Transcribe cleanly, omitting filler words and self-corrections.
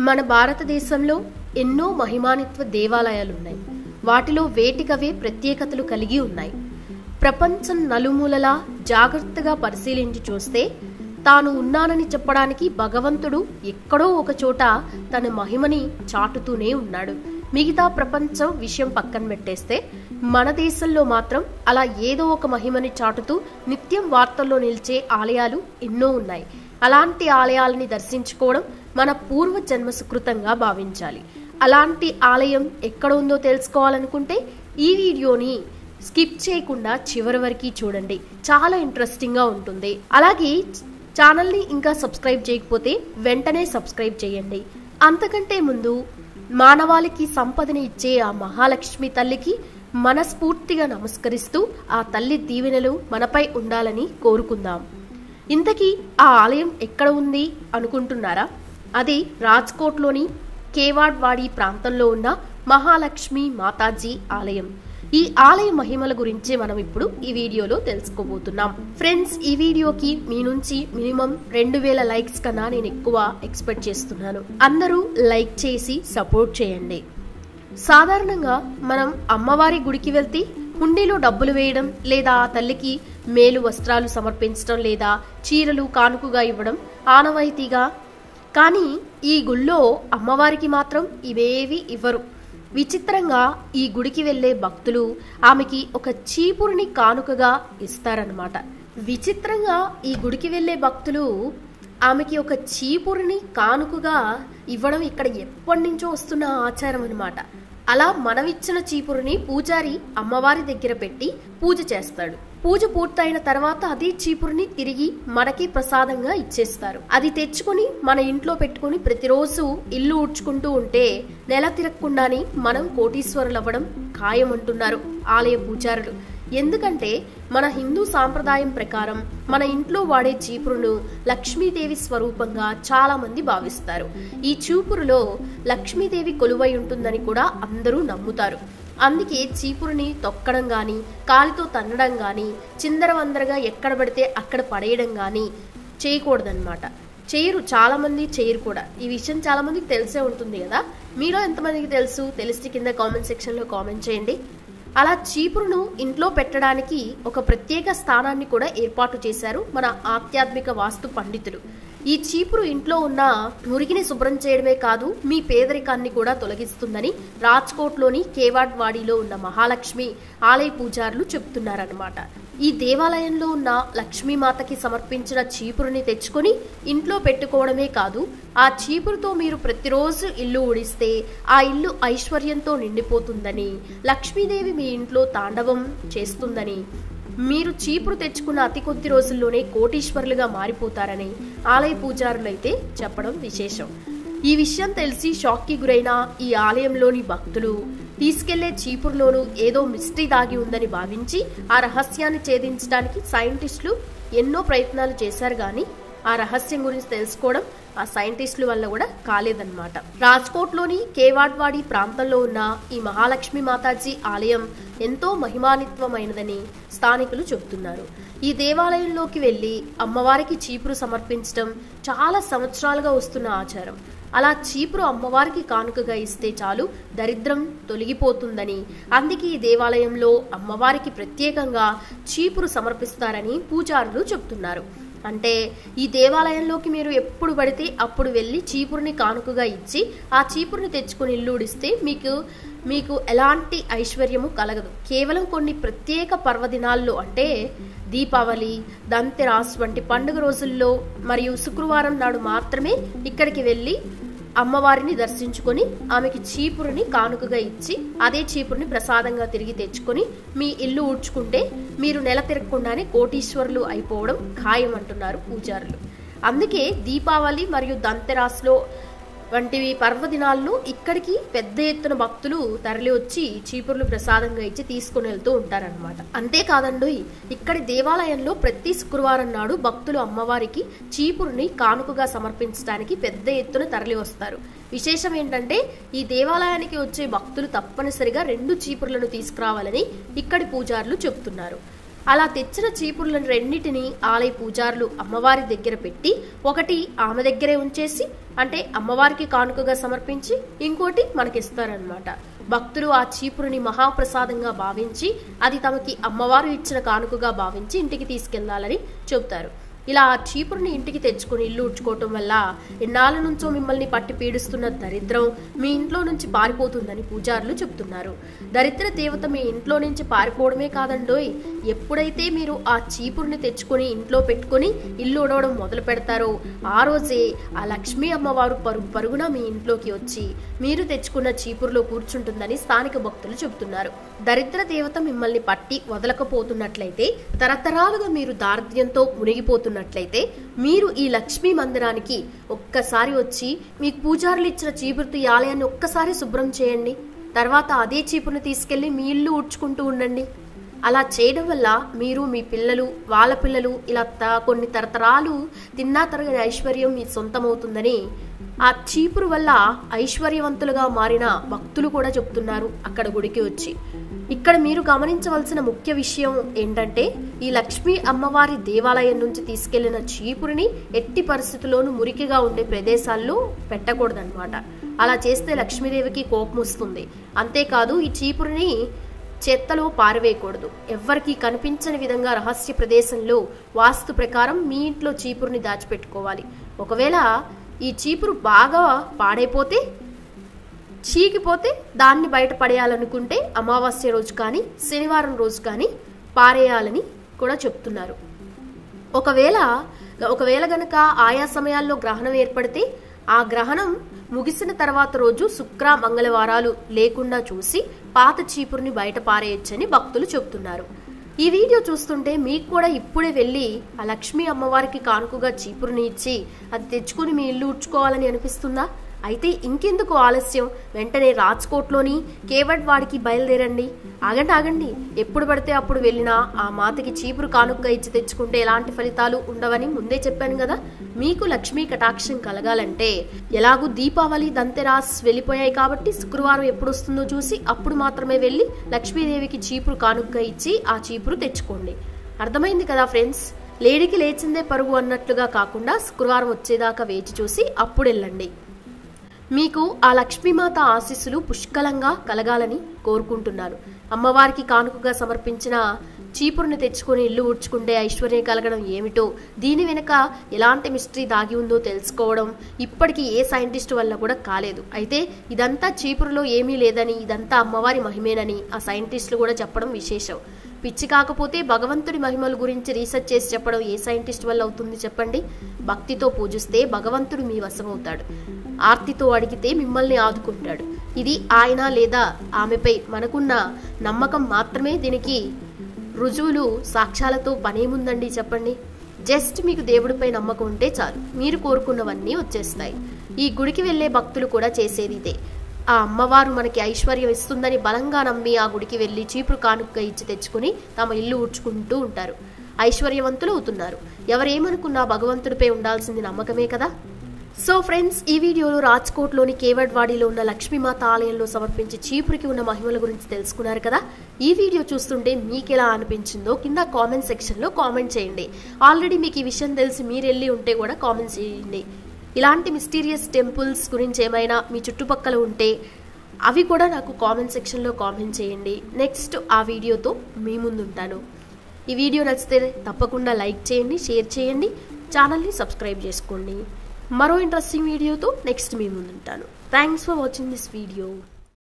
మన భారతదేశంలో ఎన్నో మహిమాన్విత దేవాలయాలు ఉన్నాయి. వాటిలో వేటికవే ప్రత్యేకతలు కలిగి ఉన్నాయి. ప్రపంచం నలుమూలలా జాగ్రత్తగా పరిశీలించి చూస్తే తాను ఉన్నానని చెప్పడానికి భగవంతుడు ఎక్కడో ఒక చోట తన మహిమని చాటుతూనే ఉన్నాడు. మిగతా ప్రపంచం విషయం పక్కన పెట్టేస్తే మన దేశంలో మాత్రం అలా ఏదో ఒక మహిమని చాటుతూ నిత్యం వార్తల్లో నిలిచే ఆలయాలు ఎన్నో ఉన్నాయి. అలాంటి ఆలయాలని దర్శించుకోవడం మన పూర్వ జన్మ సుకృతంగా భావించాలి. అలాంటి ఆలయం ఎక్కడ ఉందో తెలుసుకోవాలనుకుంటే ఈ వీడియోని స్కిప్ చేయకుండా చివరి వరకు చూడండి. చాలా ఇంట్రెస్టింగ్గా ఉంటుంది. అలాగే ఛానల్ని ఇంకా సబ్స్క్రైబ్ చేయకపోతే వెంటనే సబ్స్క్రైబ్ చేయండి. అంతకంటే ముందు మానవాళికి సంపదని ఇచ్చే ఆ మహాలక్ష్మి తల్లికి మనస్ఫూర్తిగా నమస్కరిస్తూ ఆ తల్లి దీవెనలు మనపై ఉండాలని కోరుకుందాం. ఇంతకీ ఆ ఆలయం ఎక్కడ ఉంది అనుకుంటున్నారా? అది రాజ్కోట్లోని కేవాడ్వాడి ప్రాంతంలో ఉన్న మహాలక్ష్మి మాతాజీ ఆలయం. ఈ ఆలయ మహిమల గురించి మనం ఇప్పుడు ఈ వీడియోలో తెలుసుకోబోతున్నాం. ఫ్రెండ్స్, ఈ వీడియోకి మీ నుంచి మినిమం 2000 లైక్స్ కన్నా నేను ఎక్కువ ఎక్స్పెక్ట్ చేస్తున్నాను. అందరూ లైక్ చేసి సపోర్ట్ చేయండి. సాధారణంగా మనం అమ్మవారి గుడికి వెళ్తే హుండీలో డబ్బులు వేయడం, లేదా ఆ తల్లికి మేలు వస్త్రాలు సమర్పించడం, లేదా చీరలు కానుకగా ఇవ్వడం ఆనవాయితీగా. కానీ ఈ గుళ్ళో అమ్మవారికి మాత్రం ఇవేవి ఇవ్వరు. విచిత్రంగా ఈ గుడికి వెళ్లే భక్తులు ఆమెకి ఒక చీపురుని కానుకగా ఇస్తారన్నమాట. విచిత్రంగా ఈ గుడికి వెళ్లే భక్తులు ఆమెకి ఒక చీపురుని కానుకగా ఇవ్వడం ఇక్కడ ఎప్పటి నుంచో వస్తున్న ఆచారం అన్నమాట. అలా మనమిచ్చిన చీపురుని పూజారి అమ్మవారి దగ్గర పెట్టి పూజ చేస్తాడు. పూజ పూర్తయిన తర్వాత అదే చీపురుని తిరిగి మనకి ప్రసాదంగా ఇచ్చేస్తారు. అది తెచ్చుకుని మన ఇంట్లో పెట్టుకుని ప్రతిరోజు ఇల్లు ఊడ్చుకుంటూ ఉంటే నెల తిరగకుండానే మనం కోటీశ్వరులు అవ్వడం ఖాయం అంటున్నారు ఆలయ పూజారులు. ఎందుకంటే మన హిందూ సాంప్రదాయం ప్రకారం మన ఇంట్లో వాడే చీపురును లక్ష్మీదేవి స్వరూపంగా చాలా మంది భావిస్తారు. ఈ చీపురులో లక్ష్మీదేవి కొలువై ఉంటుందని కూడా అందరూ నమ్ముతారు. అందుకే చీపురుని తొక్కడం గాని, కాలితో తన్నడం గాని, చిందరవందరగా ఎక్కడ పడితే అక్కడ పడేయడం గాని చేయకూడదన్నమాట. చేయరు, చాలా మంది చేయరు కూడా. ఈ విషయం చాలా మందికి తెలిసే ఉంటుంది కదా. మీలో ఎంతమందికి తెలుసు? తెలిస్తే కింద కామెంట్ సెక్షన్లో కామెంట్ చేయండి. అలా చీపురును ఇంట్లో పెట్టడానికి ఒక ప్రత్యేక స్థానాన్ని కూడా ఏర్పాటు చేశారు మన ఆధ్యాత్మిక వాస్తు పండితులు. ఈ చీపురు ఇంట్లో ఉన్న మురికిని శుభ్రం చేయడమే కాదు, మీ పేదరికాన్ని కూడా తొలగిస్తుందని రాజ్కోట్లోని కేవాడ్వాడిలో ఉన్న మహాలక్ష్మి ఆలయ పూజారులు చెప్తున్నారన్నమాట. ఈ దేవాలయంలో ఉన్న లక్ష్మీమాతకి సమర్పించిన చీపురుని తెచ్చుకొని ఇంట్లో పెట్టుకోవడమే కాదు, ఆ చీపురుతో మీరు ప్రతిరోజు ఇల్లు ఊడిస్తే ఆ ఇల్లు ఐశ్వర్యంతో నిండిపోతుందని, లక్ష్మీదేవి మీ ఇంట్లో తాండవం చేస్తుందని, మీరు చీపురు తెచ్చుకున్న అతి కొద్ది రోజుల్లోనే కోటీశ్వరులుగా మారిపోతారని ఆలయ పూజారులైతే చెప్పడం విశేషం. ఈ విషయం తెలిసి షాక్కి గురైన ఈ ఆలయంలోని భక్తులు తీసుకెళ్లే చీపురులోనూ ఏదో మిస్టరీ దాగి ఉందని భావించి ఆ రహస్యాన్ని ఛేదించడానికి సైంటిస్టులు ఎన్నో ప్రయత్నాలు చేశారు. కానీ ఆ రహస్యం గురించి తెలుసుకోవడం ఆ సైంటిస్టుల వల్ల కూడా కాలేదన్నమాట. రాజ్కోట్లోని కేవాడ్వాడి ప్రాంతంలో ఉన్న ఈ మహాలక్ష్మి మాతాజీ ఆలయం ఎంతో మహిమాన్వితమైనదని స్థానికులు చెబుతున్నారు. ఈ దేవాలయంలోకి వెళ్లి అమ్మవారికి చీపురు సమర్పించడం చాలా సంవత్సరాలుగా వస్తున్న ఆచారం. అలా చీపురు అమ్మవారికి కానుకగా ఇస్తే చాలు దరిద్రం తొలగిపోతుందని, అందుకే ఈ దేవాలయంలో అమ్మవారికి ప్రత్యేకంగా చీపురు సమర్పిస్తారని పూజారులు చెబుతున్నారు. అంటే ఈ దేవాలయంలోకి మీరు ఎప్పుడు పడితే అప్పుడు వెళ్ళి చీపురుని కానుకగా ఇచ్చి ఆ చీపురుని తెచ్చుకుని ఇల్లు ఊడిస్తే మీకు ఎలాంటి ఐశ్వర్యము కలగదు. కేవలం కొన్ని ప్రత్యేక పర్వదినాల్లో, అంటే దీపావళి, దంతెరాస్ వంటి పండుగ రోజుల్లో మరియు శుక్రవారం నాడు మాత్రమే ఇక్కడికి వెళ్ళి అమ్మవారిని దర్శించుకొని ఆమెకి చీపురుని కానుకగా ఇచ్చి అదే చీపురుని ప్రసాదంగా తిరిగి తెచ్చుకొని మీ ఇల్లు ఊడ్చుకుంటే మీరు నెల తిరగకుండానే కోటీశ్వరులు అయిపోవడం ఖాయం అంటున్నారు పూజారులు. అందుకే దీపావళి మరియు దంతెరాస్లో వంటివి పర్వదినాల్లో ఇక్కడికి పెద్ద ఎత్తున భక్తులు తరలి వచ్చి చీపుర్లు ప్రసాదంగా ఇచ్చి తీసుకుని వెళ్తూ ఉంటారనమాట. అంతేకాదండి, ఇక్కడి దేవాలయంలో ప్రతి శుక్రవారం నాడు భక్తులు అమ్మవారికి చీపురుని కానుకగా సమర్పించడానికి పెద్ద ఎత్తున తరలి వస్తారు. విశేషం ఏంటంటే ఈ దేవాలయానికి వచ్చే భక్తులు తప్పనిసరిగా 2 చీపుర్లను తీసుకురావాలని ఇక్కడి పూజారులు చెబుతున్నారు. అలా తెచ్చిన చీపుర్లను రెండింటిని ఆలయ పూజారులు అమ్మవారి దగ్గర పెట్టి ఒకటి ఆమె దగ్గరే ఉంచేసి అంటే అమ్మవారికి కానుకగా సమర్పించి ఇంకోటి మనకిస్తారనమాట. భక్తులు ఆ చీపురుని మహాప్రసాదంగా భావించి అది తమకి అమ్మవారు ఇచ్చిన కానుకగా భావించి ఇంటికి తీసుకెళ్లాలని చెబుతారు. ఇలా ఆ చీపురుని ఇంటికి తెచ్చుకుని ఇల్లు ఉడ్చుకోవటం వల్ల ఎన్నాళ్ళ నుంచో మిమ్మల్ని పట్టి పీడిస్తున్న దరిద్రం మీ ఇంట్లో నుంచి పారిపోతుందని పూజారులు చెబుతున్నారు. దరిద్ర దేవత మీ ఇంట్లో నుంచి పారిపోవడమే కాదండోయ్, ఎప్పుడైతే మీరు ఆ చీపురుని తెచ్చుకొని ఇంట్లో పెట్టుకుని ఇల్లు ఉడవడం మొదలు పెడతారో ఆ రోజే ఆ లక్ష్మీ అమ్మవారు పరుగున మీ ఇంట్లోకి వచ్చి మీరు తెచ్చుకున్న చీపురులో కూర్చుంటుందని స్థానిక భక్తులు చెబుతున్నారు. దరిద్ర దేవత మిమ్మల్ని పట్టి వదలకపోతున్నట్లయితే, తరతరాలుగా మీరు దారిద్ర్యంతో మునిగిపోతున్నట్లయితే మీరు ఈ లక్ష్మీ మందిరానికి ఒక్కసారి వచ్చి మీకు పూజారులు ఇచ్చిన చీపురుతో ఈ ఆలయాన్ని ఒక్కసారి శుభ్రం చేయండి. తర్వాత అదే చీపురుని తీసుకెళ్లి మీ ఇల్లు ఉడ్చుకుంటూ ఉండండి. అలా చేయడం వల్ల మీరు మీ పిల్లలు వాళ్ళ పిల్లలు ఇలా కొన్ని తరతరాలు తిన్నా తరగని ఐశ్వర్యం మీ సొంతమవుతుందని ఆ చీపురు వల్ల ఐశ్వర్యవంతులుగా మారిన భక్తులు కూడా చెప్తున్నారు అక్కడ గుడికి వచ్చి. ఇక్కడ మీరు గమనించవలసిన ముఖ్య విషయం ఏంటంటే ఈ లక్ష్మీ అమ్మవారి దేవాలయం నుంచి తీసుకెళ్లిన చీపురుని ఎట్టి పరిస్థితుల్లోనూ మురికిగా ఉండే ప్రదేశాల్లో పెట్టకూడదన్నమాట. అలా చేస్తే లక్ష్మీదేవికి కోపం వస్తుంది. అంతేకాదు ఈ చీపురుని చెత్తలో పారవేయకూడదు. ఎవ్వరికీ కనిపించని విధంగా రహస్య ప్రదేశంలో వాస్తు ప్రకారం మీ ఇంట్లో చీపురుని దాచిపెట్టుకోవాలి. ఒకవేళ ఈ చీపురు బాగా పాడైపోతే చీకిపోతే దాన్ని బయట పడేయాలనుకుంటే అమావాస్య రోజు కానీ శనివారం రోజు కానీ పారేయాలని కూడా చెప్తున్నారు. ఒకవేళ గనక ఆయా సమయాల్లో గ్రహణం ఏర్పడితే ఆ గ్రహణం ముగిసిన తర్వాత రోజు శుక్ర మంగళవారాలు లేకుండా చూసి పాత చీపురుని బయట పారేయొచ్చని భక్తులు చెబుతున్నారు. ఈ వీడియో చూస్తుంటే మీకు కూడా ఇప్పుడే వెళ్ళి ఆ లక్ష్మీ అమ్మవారికి కానుకగా చీపురుని ఇచ్చి అది తెచ్చుకుని మీ ఇల్లు ఉడ్చుకోవాలని అనిపిస్తుందా? అయితే ఇంకెందుకు ఆలస్యం, వెంటనే రాజ్కోట్లోని కేవడ్ వాడికి బయలుదేరండి. ఆగండి, ఎప్పుడు పడితే అప్పుడు వెళ్ళినా ఆ మాతకి చీపురు కానుకగా ఇచ్చి తెచ్చుకుంటే ఎలాంటి ఫలితాలు ఉండవని ముందే చెప్పాను కదా. మీకు లక్ష్మీ కటాక్షం కలగాలంటే ఎలాగూ దీపావళి దంతెరాస్ వెళ్ళిపోయాయి కాబట్టి శుక్రవారం ఎప్పుడు వస్తుందో చూసి అప్పుడు మాత్రమే వెళ్ళి లక్ష్మీదేవికి చీపురు కానుకగా ఇచ్చి ఆ చీపురు తెచ్చుకోండి. అర్థమైంది కదా ఫ్రెండ్స్? లేడికి లేచిందే పరుగు అన్నట్లుగా కాకుండా శుక్రవారం వచ్చేదాకా వేచి చూసి అప్పుడు వెళ్ళండి. మీకు ఆ లక్ష్మీమాత ఆశీస్సులు పుష్కలంగా కలగాలని కోరుకుంటున్నాను. అమ్మవారికి కానుకగా సమర్పించిన చీపురుని తెచ్చుకొని ఇల్లు ఉడ్చుకుంటే ఐశ్వర్యం కలగడం ఏమిటో, దీని వెనుక ఎలాంటి మిస్టరీ దాగి ఉందో తెలుసుకోవడం ఇప్పటికీ ఏ సైంటిస్ట్ వల్ల కూడా కాలేదు. అయితే ఇదంతా చీపురులో ఏమీ లేదని, ఇదంతా అమ్మవారి మహిమేనని ఆ సైంటిస్టులు కూడా చెప్పడం విశేషం. పిచ్చి కాకపోతే భగవంతుడి మహిమల గురించి రీసెర్చ్ చేసి చెప్పడం ఏ సైంటిస్ట్ వల్ల అవుతుంది చెప్పండి? భక్తితో పూజిస్తే భగవంతుడు మీ వశమవుతాడు. ఆర్తితో అడిగితే మిమ్మల్ని ఆదుకుంటాడు. ఇది ఆయన లేదా ఆమెపై మనకున్న నమ్మకం మాత్రమే. దీనికి రుజువులు సాక్ష్యాలతో పనేముందండి చెప్పండి? జస్ట్ మీకు దేవుడిపై నమ్మకం ఉంటే చాలు, మీరు కోరుకున్నవన్నీ వచ్చేస్తాయి. ఈ గుడికి వెళ్లే భక్తులు కూడా చేసేది ఇదే. ఆ అమ్మవారు మనకి ఐశ్వర్యం ఇస్తుందని బలంగా నమ్మి ఆ గుడికి వెళ్లి చీపురు కానుకగా ఇచ్చి తెచ్చుకుని తమ ఇల్లు ఉడ్చుకుంటూ ఉంటారు. ఐశ్వర్యవంతులు అవుతున్నారు. ఎవరేమనుకున్నా భగవంతుడిపై ఉండాల్సింది నమ్మకమే కదా. సో ఫ్రెండ్స్, ఈ వీడియోలో రాజ్కోట్లోని కేవడ్వాడిలో ఉన్న లక్ష్మీమాత ఆలయంలో సమర్పించే చీపురికి ఉన్న మహిమల గురించి తెలుసుకున్నారు కదా. ఈ వీడియో చూస్తుంటే మీకు ఎలా అనిపించిందో కింద కామెంట్ సెక్షన్లో కామెంట్ చేయండి. ఆల్రెడీ మీకు ఈ విషయం తెలిసి మీరు వెళ్ళి ఉంటే కూడా కామెంట్ చేయండి. ఇలాంటి మిస్టీరియస్ టెంపుల్స్ గురించి ఏమైనా మీ చుట్టుపక్కల ఉంటే అవి కూడా నాకు కామెంట్ సెక్షన్లో కామెంట్ చేయండి. నెక్స్ట్ ఆ వీడియోతో మీ ముందు ఉంటాను. ఈ వీడియో నచ్చితే తప్పకుండా లైక్ చేయండి, షేర్ చేయండి, ఛానల్ని సబ్స్క్రైబ్ చేసుకోండి. మరో ఇంట్రెస్టింగ్ వీడియోతో నెక్స్ట్ మీ ముందు ఉంటాను. Thanks for watching this video.